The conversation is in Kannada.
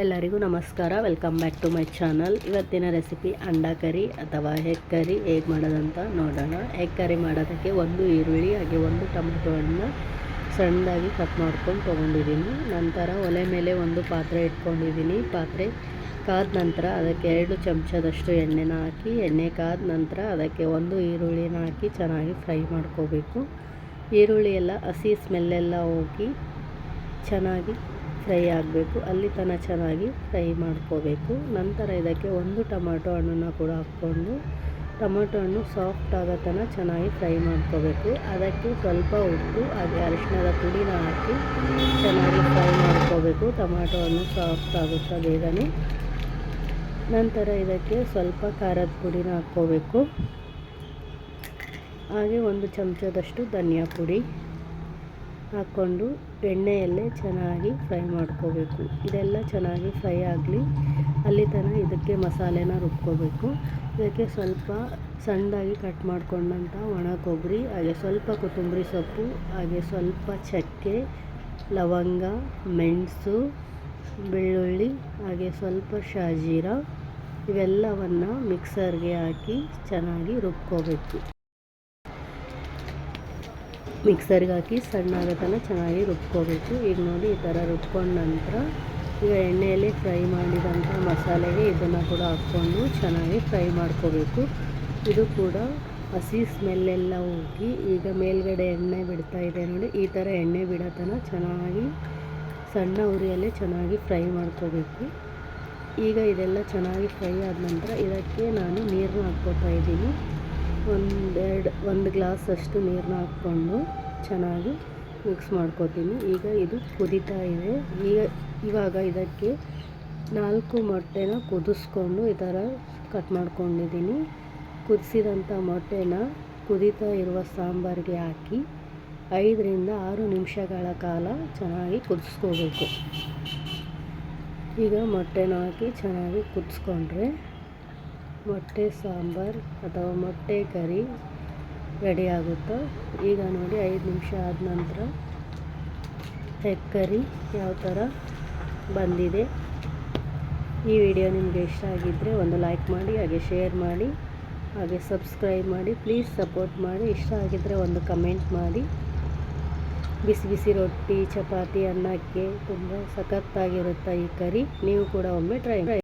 ಎಲ್ಲರಿಗೂ ನಮಸ್ಕಾರ. Welcome back to my channel. ಇವತ್ತಿನ ರೆಸಿಪಿ ಅಂಡಾ ಕರಿ ಅಥವಾ ಎಗ್ ಕರಿ ಹೇಗೆ ಮಾಡೋದಂತ ನೋಡೋಣ. ಎಗ್ ಕರಿ ಮಾಡೋದಕ್ಕೆ ಒಂದು ಈರುಳ್ಳಿ ಹಾಗೆ ಒಂದು ಟೊಮೆಟೊ ಹಣ್ಣು ಸಣ್ಣದಾಗಿ ಕಟ್ ಮಾಡ್ಕೊಂಡು ತೊಗೊಂಡಿದ್ದೀನಿ. ನಂತರ ಒಲೆ ಮೇಲೆ ಒಂದು ಪಾತ್ರೆ ಇಟ್ಕೊಂಡಿದ್ದೀನಿ. ಪಾತ್ರೆ ಕಾದ ನಂತರ ಅದಕ್ಕೆ 2 ಚಮಚದಷ್ಟು ಎಣ್ಣೆನ ಹಾಕಿ, ಎಣ್ಣೆ ಕಾದ ನಂತರ ಅದಕ್ಕೆ ಒಂದು ಈರುಳ್ಳಿನ ಹಾಕಿ ಚೆನ್ನಾಗಿ ಫ್ರೈ ಮಾಡ್ಕೋಬೇಕು. ಈರುಳ್ಳಿ ಎಲ್ಲ ಹಸಿ ಸ್ಮೆಲ್ಲೆಲ್ಲ ಹೋಗಿ ಚೆನ್ನಾಗಿ ಫ್ರೈ ಆಗಬೇಕು. ಅಲ್ಲಿ ತನಕ ಚೆನ್ನಾಗಿ ಫ್ರೈ ಮಾಡ್ಕೋಬೇಕು. ನಂತರ ಇದಕ್ಕೆ ಒಂದು ಟೊಮೆಟೊ ಹಣ್ಣನ್ನು ಕೂಡ ಹಾಕ್ಕೊಂಡು ಟೊಮೆಟೊ ಹಣ್ಣು ಸಾಫ್ಟ್ ಆಗೋ ತನಕ ಚೆನ್ನಾಗಿ ಫ್ರೈ ಮಾಡ್ಕೋಬೇಕು. ಅದಕ್ಕೆ ಸ್ವಲ್ಪ ಉಪ್ಪು ಹಾಗೆ ಅರಿಶಿಣದ ಪುಡಿನ ಹಾಕಿ ಚೆನ್ನಾಗಿ ಫ್ರೈ ಮಾಡ್ಕೋಬೇಕು. ಟೊಮೆಟೊ ಹಣ್ಣು ಸಾಫ್ಟ್ ಆಗುತ್ತೆ ಬೇಗನೆ. ನಂತರ ಇದಕ್ಕೆ ಸ್ವಲ್ಪ ಖಾರದ ಪುಡಿನ ಹಾಕ್ಕೋಬೇಕು. ಹಾಗೆ ಒಂದು ಚಮಚದಷ್ಟು ಧನಿಯಾ ಪುಡಿ ಹಾಕ್ಕೊಂಡು ಎಣ್ಣೆಯಲ್ಲೇ ಚೆನ್ನಾಗಿ ಫ್ರೈ ಮಾಡ್ಕೋಬೇಕು. ಇದೆಲ್ಲ ಚೆನ್ನಾಗಿ ಫ್ರೈ ಆಗಲಿ, ಅಲ್ಲಿ ತನಕ ಇದಕ್ಕೆ ಮಸಾಲೆನ ರುಬ್ಕೋಬೇಕು. ಇದಕ್ಕೆ ಸ್ವಲ್ಪ ಸಣ್ಣದಾಗಿ ಕಟ್ ಮಾಡ್ಕೊಂಡಂಥ ಒಣ ಕೊಬ್ಬರಿ ಹಾಗೆ ಸ್ವಲ್ಪ ಕೊತ್ತಂಬರಿ ಸೊಪ್ಪು ಹಾಗೆ ಸ್ವಲ್ಪ ಚಕ್ಕೆ, ಲವಂಗ, ಮೆಣಸು, ಬೆಳ್ಳುಳ್ಳಿ ಹಾಗೆ ಸ್ವಲ್ಪ ಶಾಜೀರ ಇವೆಲ್ಲವನ್ನು ಮಿಕ್ಸರ್ಗೆ ಹಾಕಿ ಚೆನ್ನಾಗಿ ರುಬ್ಕೋಬೇಕು. ಮಿಕ್ಸರ್ಗೆ ಹಾಕಿ ಸಣ್ಣಾಗೋ ತನಕ ಚೆನ್ನಾಗಿ ರುಬ್ಕೋಬೇಕು. ಈಗ ನೋಡಿ ಈ ಥರ ರುಬ್ಕೊಂಡ ನಂತರ ಈಗ ಎಣ್ಣೆಯಲ್ಲಿ ಫ್ರೈ ಮಾಡಿದಂಥ ಮಸಾಲೆಗೆ ಇದನ್ನು ಕೂಡ ಹಾಕ್ಕೊಂಡು ಚೆನ್ನಾಗಿ ಫ್ರೈ ಮಾಡ್ಕೋಬೇಕು. ಇದು ಕೂಡ ಹಸಿ ಸ್ಮೆಲ್ಲೆಲ್ಲ ಹೋಗಿ ಈಗ ಮೇಲ್ಗಡೆ ಎಣ್ಣೆ ಬಿಡ್ತಾ ಇದೆ ನೋಡಿ. ಈ ಥರ ಎಣ್ಣೆ ಬಿಡೋ ತನಕ ಚೆನ್ನಾಗಿ ಸಣ್ಣ ಉರಿಯಲ್ಲೇ ಚೆನ್ನಾಗಿ ಫ್ರೈ ಮಾಡ್ಕೋಬೇಕು. ಈಗ ಇದೆಲ್ಲ ಚೆನ್ನಾಗಿ ಫ್ರೈ ಆದ ನಂತರ ಇದಕ್ಕೆ ನಾನು ನೀರನ್ನ ಹಾಕ್ಕೋತಾ ಇದ್ದೀನಿ. ಒಂದು ಗ್ಲಾಸ್ ಅಷ್ಟು ನೀರನ್ನ ಹಾಕ್ಕೊಂಡು ಚೆನ್ನಾಗಿ ಮಿಕ್ಸ್ ಮಾಡ್ಕೋತೀನಿ. ಈಗ ಇದು ಕುದೀತಾ ಇದೆ. ಇವಾಗ ಇದಕ್ಕೆ 4 ಮೊಟ್ಟೆನ ಕುದಿಸ್ಕೊಂಡು ಈ ಥರ ಕಟ್ ಮಾಡ್ಕೊಂಡಿದ್ದೀನಿ. ಕುದಿಸಿದಂಥ ಮೊಟ್ಟೆನ ಕುದೀತಾ ಇರುವ ಸಾಂಬಾರಿಗೆ ಹಾಕಿ 5 ರಿಂದ 6 ನಿಮಿಷಗಳ ಕಾಲ ಚೆನ್ನಾಗಿ ಕುದಿಸ್ಕೋಬೇಕು. ಈಗ ಮೊಟ್ಟೆನ ಹಾಕಿ ಚೆನ್ನಾಗಿ ಕುದಿಸ್ಕೊಂಡ್ರೆ ಮೊಟ್ಟೆ ಸಾಂಬಾರು ಅಥವಾ ಮೊಟ್ಟೆ ಕರಿ ರೆಡಿ ಆಗುತ್ತೆ. ಈಗ ನೋಡಿ 5 ನಿಮಿಷ ಆದ ನಂತರ ಎಗ್ ಕರಿ ಯಾವ ಥರ ಬಂದಿದೆ. ಈ ವಿಡಿಯೋ ನಿಮಗೆ ಇಷ್ಟ ಆಗಿದ್ದರೆ ಒಂದು ಲೈಕ್ ಮಾಡಿ ಹಾಗೆ ಶೇರ್ ಮಾಡಿ ಹಾಗೆ ಸಬ್ಸ್ಕ್ರೈಬ್ ಮಾಡಿ. ಪ್ಲೀಸ್ ಸಪೋರ್ಟ್ ಮಾಡಿ. ಇಷ್ಟ ಆಗಿದ್ದರೆ ಒಂದು ಕಮೆಂಟ್ ಮಾಡಿ. ಬಿಸಿ ಬಿಸಿ ರೊಟ್ಟಿ, ಚಪಾತಿ, ಅನ್ನಕ್ಕೆ ತುಂಬ ಸಖತ್ತಾಗಿರುತ್ತೆ ಈ ಕರಿ. ನೀವು ಕೂಡ ಒಮ್ಮೆ ಟ್ರೈ ಮಾಡಿ.